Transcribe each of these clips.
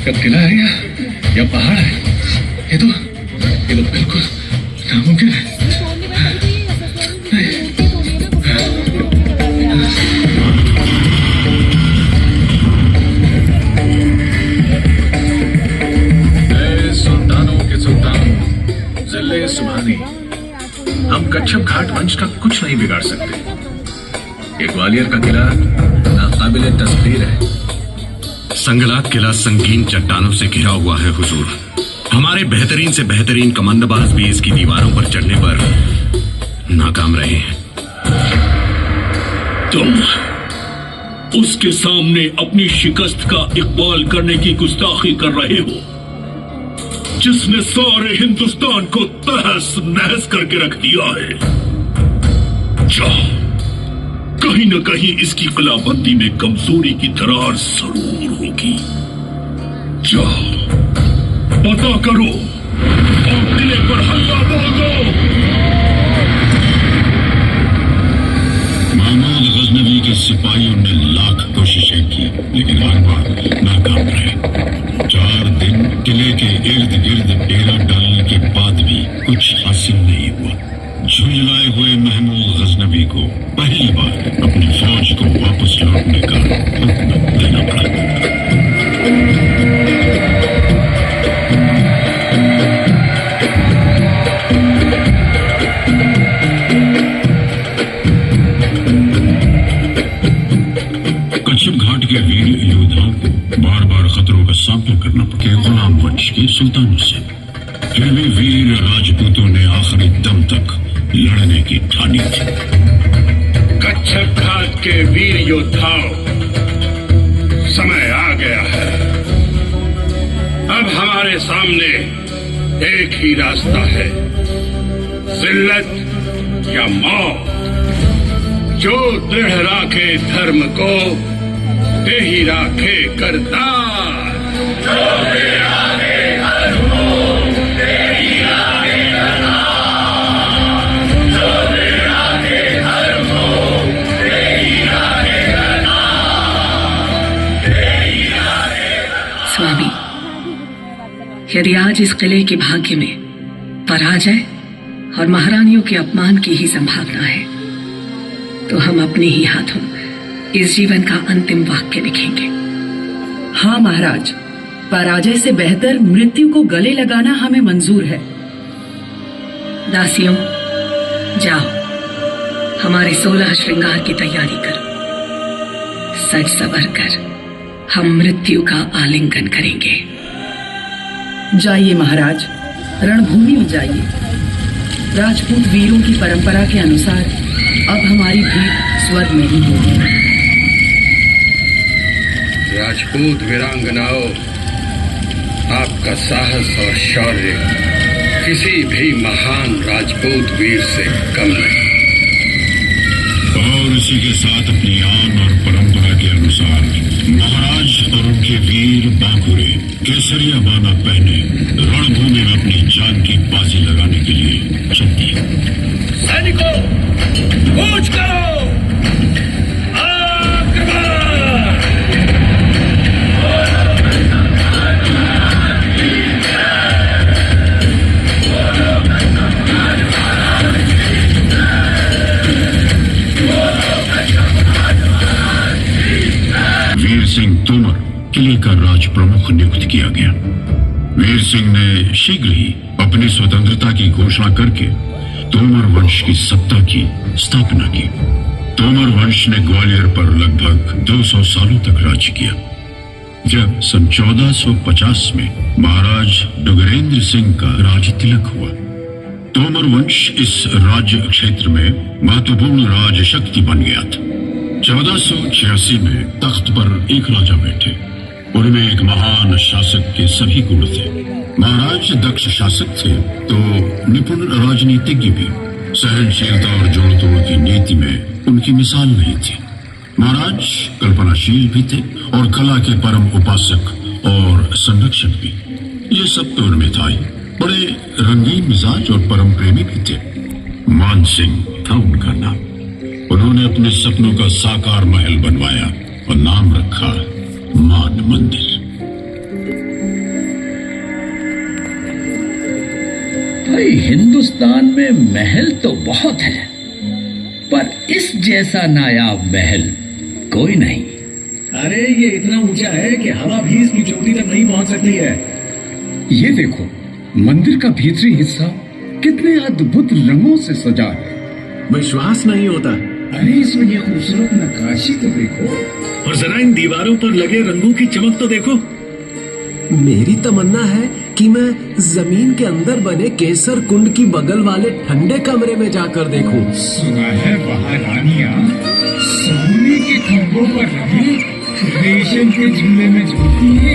का किला है या पहाड़ है? ये तो बिल्कुल नामुमकिन है। सुल्तानों के सुल्तान जिले सुभानी, हम कच्छप घाट वंश का कुछ नहीं बिगाड़ सकते। ये ग्वालियर का किला नाकाबिले तस्वीर है। संगलात किला संगीन चट्टानों से घिरा हुआ है हुजूर। हमारे बेहतरीन से बेहतरीन कमांडोबाज भी इसकी दीवारों पर चढ़ने पर नाकाम रहे हैं। तुम उसके सामने अपनी शिकस्त का इकबाल करने की गुस्ताखी कर रहे हो, जिसने सारे हिंदुस्तान को तहस नहस करके रख दिया है। जाओ, कहीं न कहीं इसकी किलाबंदी में कमजोरी की दरार जरूर होगी। जाओ, पता करो और किले पर हल्ला बोल दो। महमूद गजनवी के सिपाहियों ने लाख कोशिशें की, लेकिन हर बार नाकाम रहे। 4 दिन किले के इर्द गिर्द डेरा डालने के बाद भी कुछ हासिल नहीं हुआ। झुंझलाए हुए महमूद गजनवी को पहली बार अपनी फौज को वापस लौटने का हुक्म देना पड़ा। कच्छप घाट के वीर योद्धाओं को बार बार खतरों का सामना करना पड़े गुलाम वंश के सुल्तानों से। फिर भी वीर राजपूतों ने आखिरी दम तक लड़ने की ठानी थी। कच्छप घाट के वीर योद्धाओं, समय आ गया है। अब हमारे सामने एक ही रास्ता है, जिल्लत या मौत। जो दृढ़ राखे धर्म को, ते ही राखे करतार। स्वामी, यदि आज इस किले के भाग्य में पराजय और महारानियों के अपमान की ही संभावना है, तो हम अपने ही हाथों इस जीवन का अंतिम वाक्य लिखेंगे। हाँ महाराज, पराजय से बेहतर मृत्यु को गले लगाना हमें मंजूर है। दासियों, जाओ, हमारे 16 श्रृंगार की तैयारी करो। सज सवर कर हम मृत्यु का आलिंगन करेंगे। जाइए महाराज, रणभूमि में जाइए। राजपूत वीरों की परंपरा के अनुसार अब हमारी भेंट स्वर्ग में ही होगी। राजपूत वीरांगनाओं, आपका साहस और शौर्य किसी भी महान राजपूत वीर से कम नहीं। और इसी के साथ अपनी आन और परंपरा के अनुसार महाराज और उनके वीर बांकुरे केसरिया बाना पहने रणभूमि में अपनी जान की बाजी लगाने के लिए चल दिए। सैनिकों, कूच करो, वीर सिंह तोमर किले का राज प्रमुख नियुक्त किया गया। वीर सिंह ने शीघ्र ही अपनी स्वतंत्रता की घोषणा करके तोमर वंश की सत्ता की स्थापना की। तोमर वंश ने ग्वालियर पर लगभग 200 सालों तक राज किया। जब सन 1450 में महाराज डुगरेंद्र सिंह का राज तिलक हुआ, तोमर वंश इस राज्य क्षेत्र में महत्वपूर्ण राज शक्ति बन गया था। 1486 में तख्त पर एक राजा बैठे। उनमें एक महान शासक के सभी गुण थे। महाराज दक्ष शासक थे तो निपुण राजनीतिज्ञ भी। सहनशीलता और जोड़ तोड़ की नीति में उनकी मिसाल नहीं थी। महाराज कल्पनाशील भी थे और कला के परम उपासक और संरक्षक भी। ये सब तो उनमें था ही। बड़े रंगीन मिजाज और परम प्रेमी भी थे। मान सिंह था उनका नाम। उन्होंने अपने सपनों का साकार महल बनवाया और नाम रखा मान मंदिर। हिंदुस्तान में महल तो बहुत है, पर इस जैसा नायाब महल कोई नहीं। अरे ये इतना ऊंचा है कि हवा भी इसकी चोटी तक नहीं पहुंच सकती है। ये देखो, मंदिर का भीतरी हिस्सा कितने अद्भुत रंगों से सजा है। विश्वास नहीं होता। अरे इसमें ये खूबसूरत नक्काशी तो देखो। और जरा इन दीवारों पर लगे रंगों की चमक तो देखो। मेरी तमन्ना है कि मैं जमीन के अंदर बने केसर कुंड की बगल वाले ठंडे कमरे में जाकर देखूं। सुना है वहाँ रानियां सोने के खंभों पर लगे रेशम के झूले में झूलती है।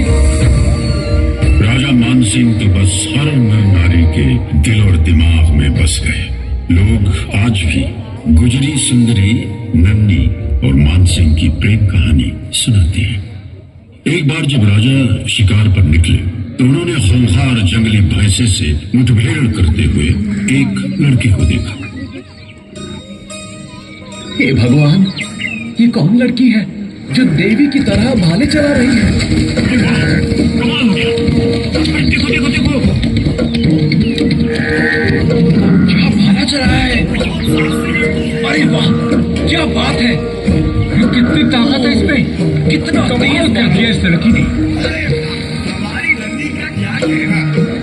राजा मानसिंह तो बस हर नर नारी के दिल और दिमाग में बस गए। लोग आज भी गुजरी सुंदरी, नन्नी और मानसिंह की प्रेम कहानी सुनाते हैं। एक बार जब राजा शिकार पर निकले तो उन्होंने खूंखार जंगली भैंसे से मुठभेड़ करते हुए एक लड़के को देखा। हे भगवान, ये कौन लड़की है जो देवी की तरह भाले चला रही है? देखो देखो देखो, क्या भाला चला है? अरे वाह, क्या बात है! कितनी ताकत है इसमें, कितना कमाल कर दिया इस लड़की ने।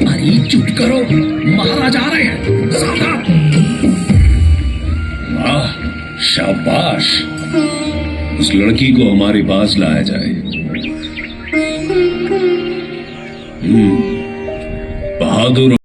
अरे चुप करो, महाराज आ रहे हैं, सावधान। वाह, शाबाश। उस लड़की को हमारे पास लाया जाए। बहादुर